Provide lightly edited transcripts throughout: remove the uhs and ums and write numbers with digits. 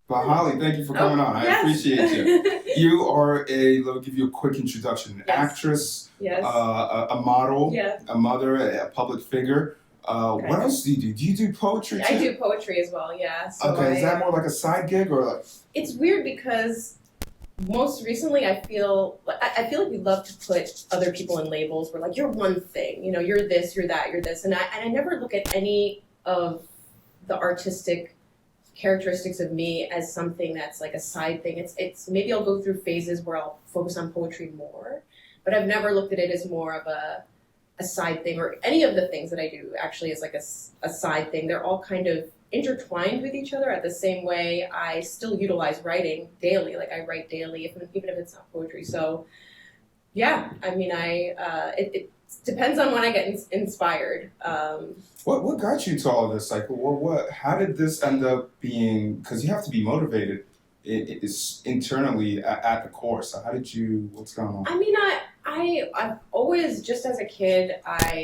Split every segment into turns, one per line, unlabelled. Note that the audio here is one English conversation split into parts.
But Holly, thank you for coming on. I appreciate you. You are let me give you a quick introduction. An actress, a model, a mother, a public figure. What else do you do? Do you do poetry too?
I do poetry as well, yeah. So
okay, is that more like a side gig or like?
It's weird because most recently I feel like we love to put other people in labels. We're like, you're one thing, you're this, you're that, you're this. And I never look at any of the artistic characteristics of me as something that's like a side thing. It's maybe I'll go through phases where I'll focus on poetry more, but I've never looked at it as more of a side thing, or any of the things that I do actually is like a side thing. They're all kind of intertwined with each other at the same way. I still utilize writing daily. Like I write daily, even if it's not poetry. So yeah, I mean, it depends on when I get inspired.
What got you to all this? Like, how did this end up being? Because you have to be motivated. It's internally at the core. So how did you? What's going on?
I mean, I've always, just as a kid, I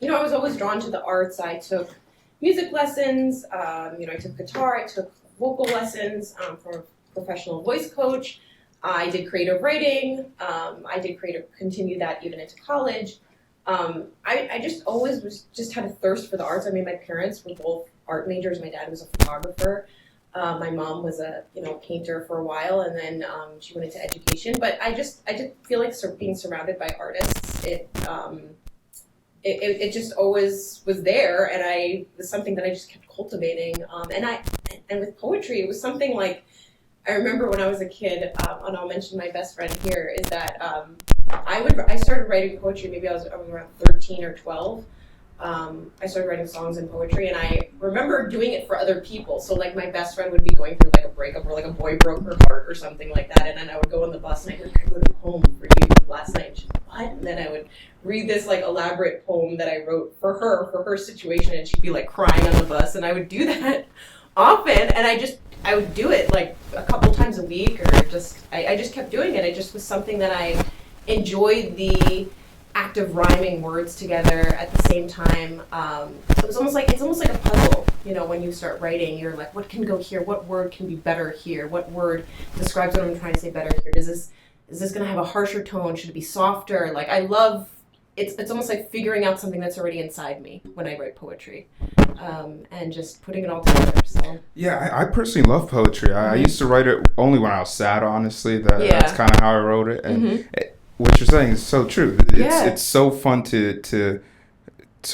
was always drawn to the arts. I took music lessons. I took guitar. I took vocal lessons from a professional voice coach. I did creative writing. I did continue that even into college. I just always had a thirst for the arts. I mean, my parents were both art majors. My dad was a photographer. My mom was a painter for a while, and then she went into education. But I just feel like being surrounded by artists, it just always was there, and it was something that I just kept cultivating. And with poetry, it was something like, I remember when I was a kid, and I'll mention my best friend here, is that I started writing poetry, maybe I was around 13 or 12. I started writing songs and poetry, and I remember doing it for other people. So like my best friend would be going through like a breakup, or like a boy broke her heart or something like that, and then I would go on the bus and I wrote a poem for you last night. And she's like, what? And then I would read this like elaborate poem that I wrote for her situation, and she'd be like crying on the bus, and I would do that often, and I would do it like a couple times a week, or I just kept doing it. It just was something that I enjoyed, the act of rhyming words together at the same time. It's almost like a puzzle. When you start writing, you're like, what can go here? What word can be better here? What word describes what I'm trying to say better here? Is this going to have a harsher tone? Should it be softer? Like I love. It's almost like figuring out something that's already inside me when I write poetry, and just putting it all together. So
yeah, I personally love poetry. I used to write it only when I was sad. Honestly, that's kind of how I wrote it. And what you're saying is so true. It's so fun to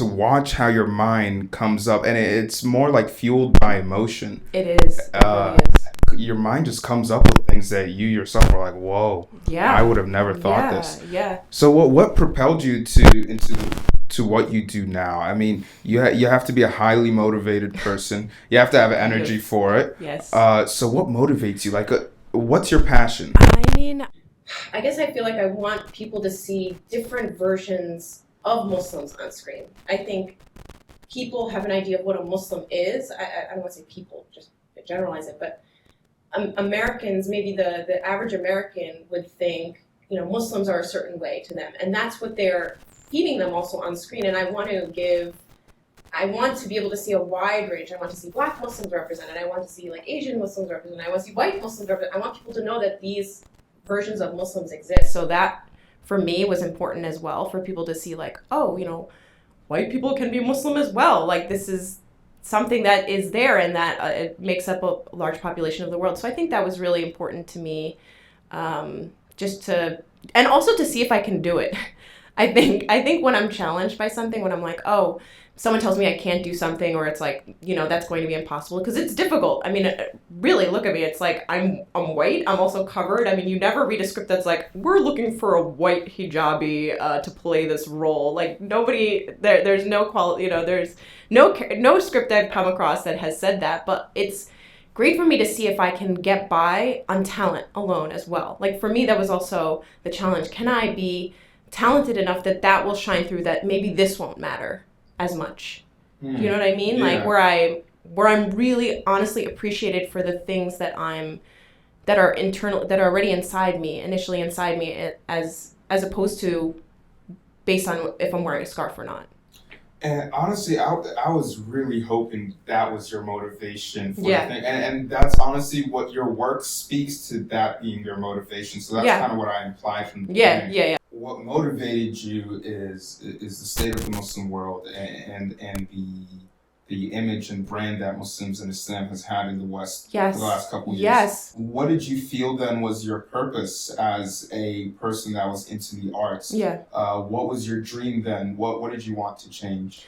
watch how your mind comes up, and it's more like fueled by emotion.
It is. It really is.
Your mind just comes up with things that you yourself are like, whoa, I would have never thought this.
Yeah.
So what propelled you into what you do now? I mean, you have to be a highly motivated person. You have to have energy for it.
Yes.
So what motivates you? Like, what's your passion?
I mean, I guess I feel like I want people to see different versions of Muslims on screen. I think people have an idea of what a Muslim is. I don't want to say people, just generalize it, but Americans, maybe the average American would think, Muslims are a certain way to them. And that's what they're feeding them also on screen. And I want to be able to see a wide range. I want to see Black Muslims represented. I want to see like Asian Muslims represented. I want to see white Muslims represented. I want people to know that these versions of Muslims exist. So that, for me, was important as well, for people to see like, oh, white people can be Muslim as well. Like this is something that is there, and that it makes up a large population of the world. So I think that was really important to me, and also to see if I can do it. I think when I'm challenged by something, when I'm like, oh, someone tells me I can't do something, or it's like, that's going to be impossible, because it's difficult. I mean, really, look at me. It's like, I'm white. I'm also covered. I mean, you never read a script that's like, we're looking for a white hijabi to play this role. Like, nobody, there's no quality, there's no script I've come across that has said that, but it's great for me to see if I can get by on talent alone as well. Like, for me, that was also the challenge. Can I be talented enough that will shine through, that maybe this won't matter as much? You know what I mean? Yeah. Like where I'm really honestly appreciated for the things that are internal, that are already initially inside me, as opposed to based on if I'm wearing a scarf or not.
And honestly, I was really hoping that was your motivation for the thing. And that's honestly what your work speaks to, that being your motivation. So that's kind of what I implied from the beginning. What motivated you is the state of the Muslim world and the image and brand that Muslims and Islam has had in the West for the last couple of years. What did you feel then was your purpose as a person that was into the arts? What was your dream then? What did you want to change?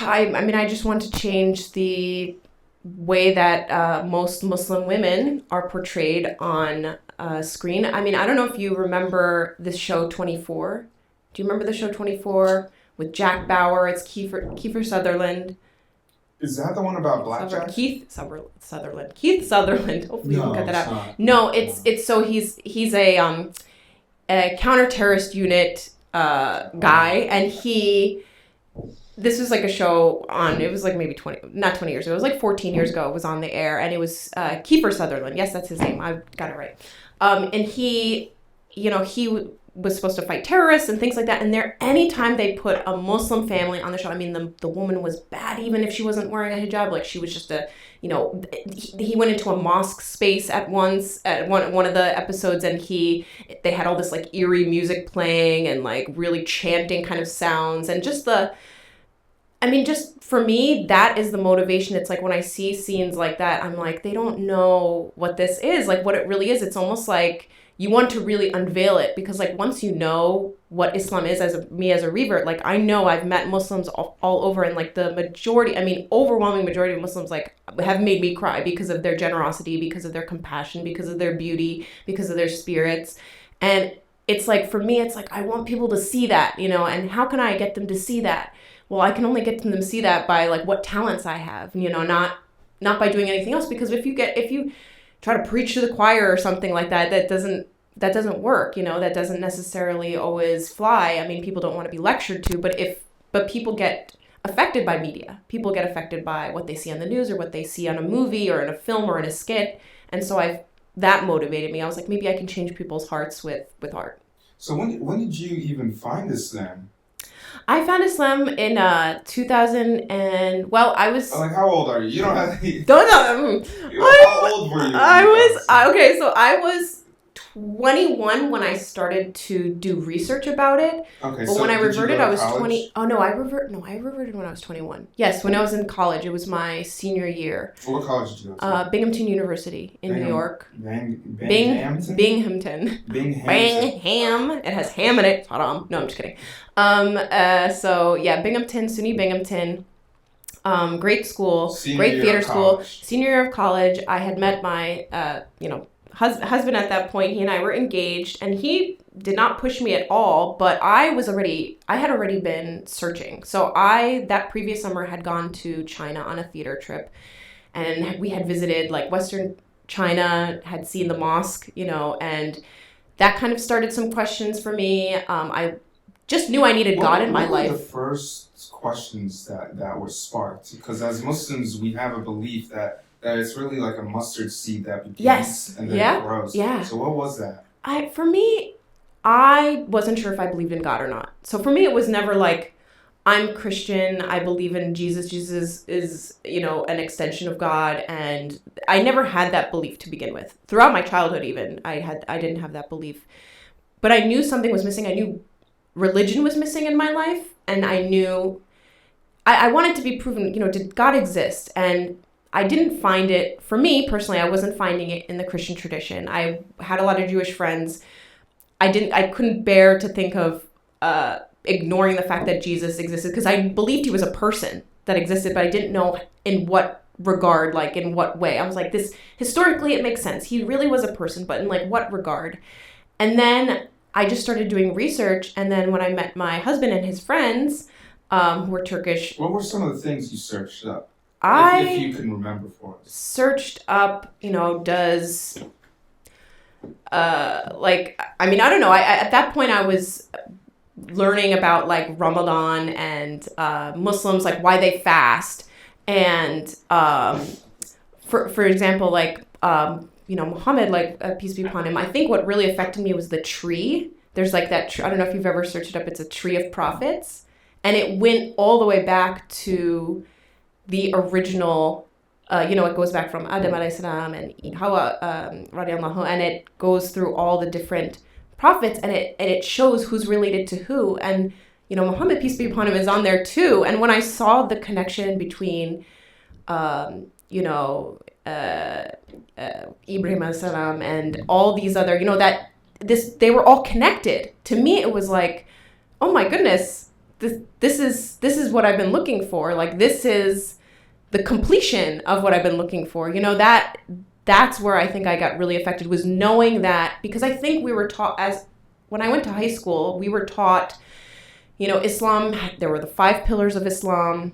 I mean, I just want to change the way that most Muslim women are portrayed on screen. I mean, I don't know if you remember the show 24. Do you remember the show 24 with Jack Bauer? It's Kiefer Sutherland.
Is that the one about blackjack?
Keith Sutherland. Hopefully you can cut that out. No, it's so he's a counter-terrorist unit guy, and this was like a show on, it was like maybe not 20 years ago, it was like 14 years ago, it was on the air, and it was Kiefer Sutherland. Yes, that's his name. I got it right. And he was supposed to fight terrorists and things like that. And anytime they put a Muslim family on the show, I mean, the woman was bad, even if she wasn't wearing a hijab. Like, she was just he went into a mosque space at one of the episodes, and they had all this like eerie music playing and like really chanting kind of sounds, and just for me, that is the motivation. It's like when I see scenes like that, I'm like, they don't know what this is, like what it really is. It's almost like you want to really unveil it, because like once you know what Islam is, as a revert, like I know I've met Muslims all over, and like the majority, I mean overwhelming majority of Muslims like have made me cry because of their generosity, because of their compassion, because of their beauty, because of their spirits. And it's like, for me, it's like I want people to see that, and how can I get them to see that? Well, I can only get them to see that by like what talents I have, not by doing anything else. Because if you try to preach to the choir or something like that, that doesn't work, that doesn't necessarily always fly. I mean, people don't want to be lectured to, but people get affected by media. People get affected by what they see on the news, or what they see on a movie or in a film or in a skit. And so that motivated me. I was like, maybe I can change people's hearts with art.
So when did you even find Islam?
I found Islam in 2000 and, well, I was...
Like, how old are you? You don't have any...
How
old were you?
I was 21 when I started to do research about it.
Okay,
but when I reverted, I was 20. Oh, no, I reverted when I was 21. Yes, when I was in college. It was my senior year.
What college did you go to?
Binghamton University in New York.
Binghamton?
Bingham. It has ham in it. No, I'm just kidding. So yeah, Binghamton, SUNY Binghamton. Great school, great theater school. Senior year of college, I had met my, husband at that point. He and I were engaged, and he did not push me at all, but I had already been searching. So that previous summer had gone to China on a theater trip, and we had visited like Western China, had seen the mosque, and that kind of started some questions for me. I just knew I needed God in my life.
What were the first questions that were sparked? Because as Muslims, we have a belief that it's really like a mustard seed that begins and then it grows. Yeah. So what was that?
For me, I wasn't sure if I believed in God or not. So for me, it was never like, I'm Christian, I believe in Jesus. Jesus is, an extension of God. And I never had that belief to begin with. Throughout my childhood even, I didn't have that belief. But I knew something was missing. I knew religion was missing in my life. And I knew, I wanted to be proven, did God exist? And I didn't find it, for me personally, I wasn't finding it in the Christian tradition. I had a lot of Jewish friends. I couldn't bear to think of ignoring the fact that Jesus existed, because I believed he was a person that existed, but I didn't know in what regard, like in what way. I was like, this, historically it makes sense. He really was a person, but in like what regard? And then I just started doing research, and then when I met my husband and his friends, who were Turkish.
What were some of the things you searched up? If you can remember for us.
Searched up, does, I don't know. At that point I was learning about like Ramadan and Muslims, like why they fast. And for example, like, Muhammad, like peace be upon him, I think what really affected me was the tree. There's like that, I don't know if you've ever searched it up, it's a tree of prophets.
And it went all the way back to the original, it goes back from Adam alayhi salam and Hawa radiallahu, and it goes through all the different prophets, and it shows who's related to who. And, Muhammad, peace be upon him, is on there too. And when I saw the connection between, Ibrahim alayhi salam and all these other, they were all connected. To me, it was like, oh my goodness, this is what I've been looking for. Like, this is the completion of what I've been looking for. That's where I think I got really affected, was knowing that, because I think we were taught, when I went to high school, we were taught, Islam, there were the 5 pillars of Islam.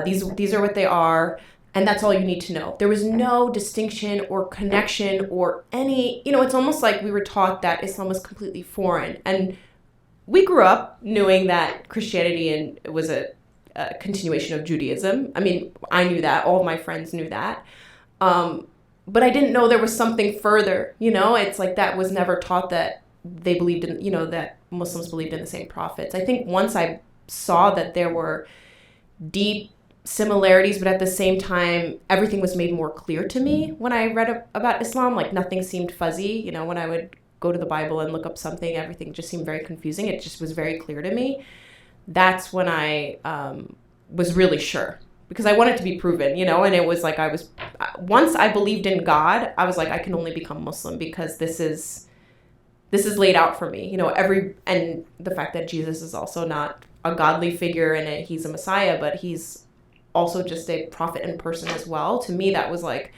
These are what they are. And that's all you need to know. There was no distinction or connection or any, it's almost like we were taught that Islam was completely foreign. And we grew up knowing that Christianity was a continuation of Judaism. I mean, I knew that. All of my friends knew that. But I didn't know there was something further. It's like that was never taught, that they believed in, that Muslims believed in the same prophets. I think once I saw that there were deep similarities, but at the same time, everything was made more clear to me when I read about Islam. Like, nothing seemed fuzzy. When I would go to the Bible and look up something, everything just seemed very confusing. It just was very clear to me. That's when I was really sure, because I wanted to be proven, and it was like once I believed in God, I was like, I can only become Muslim because this is laid out for me, and the fact that Jesus is also not a godly figure and he's a Messiah, but he's also just a prophet in person as well. To me, that was like,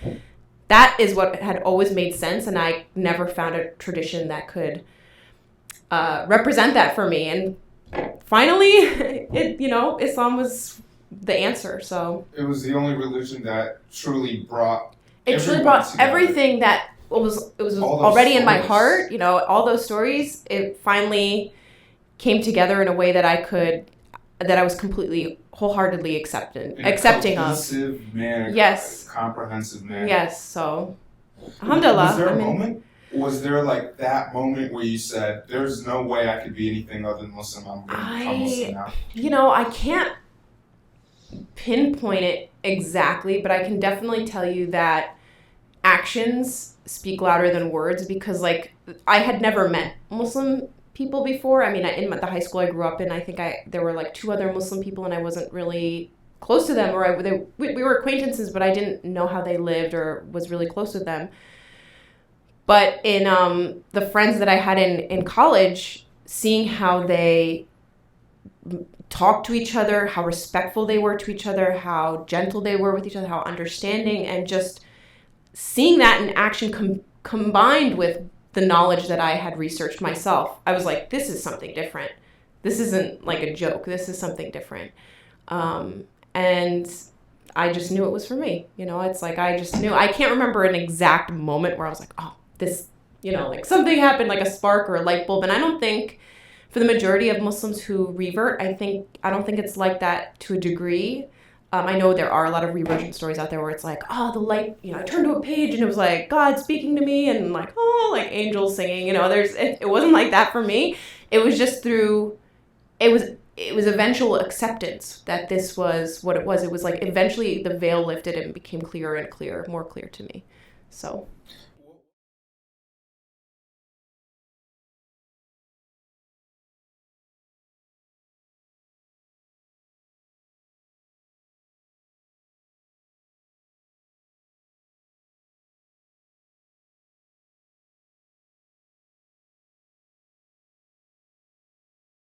that is what had always made sense, and I never found a tradition that could represent that for me. And finally, Islam was the answer. So
it was the only religion that truly brought
everything that was already in my heart. All those stories. It finally came together in a way that I was completely, wholeheartedly accepting of.
Manner,
yes.
Comprehensive manner.
Yes. So, alhamdulillah.
Was there a moment? Was there like that moment where you said, "There's no way I could be anything other than Muslim. I'm going to become Muslim now"?
I can't pinpoint it exactly, but I can definitely tell you that actions speak louder than words, because like, I had never met Muslim people before. I mean, in the high school I grew up in, I think there were like 2 other Muslim people, and I wasn't really close to them, or we were acquaintances, but I didn't know how they lived or was really close with them. But in the friends that I had in college, seeing how they talked to each other, how respectful they were to each other, how gentle they were with each other, how understanding, and just seeing that in action combined with the knowledge that I had researched myself, I was like, this is something different. This isn't like a joke. This is something different. And I just knew it was for me. It's like, I just knew. I can't remember an exact moment where I was like, oh, this, like something happened, like a spark or a light bulb. And I don't think, for the majority of Muslims who revert, I don't think it's like that to a degree. I know there are a lot of reversion stories out there where it's like, oh, the light, I turned to a page and it was like God speaking to me, and like, oh, like angels singing, it wasn't like that for me. It was just through, it was eventual acceptance that this was what it was. It was like, eventually the veil lifted and it became clearer and clearer, more clear to me. So.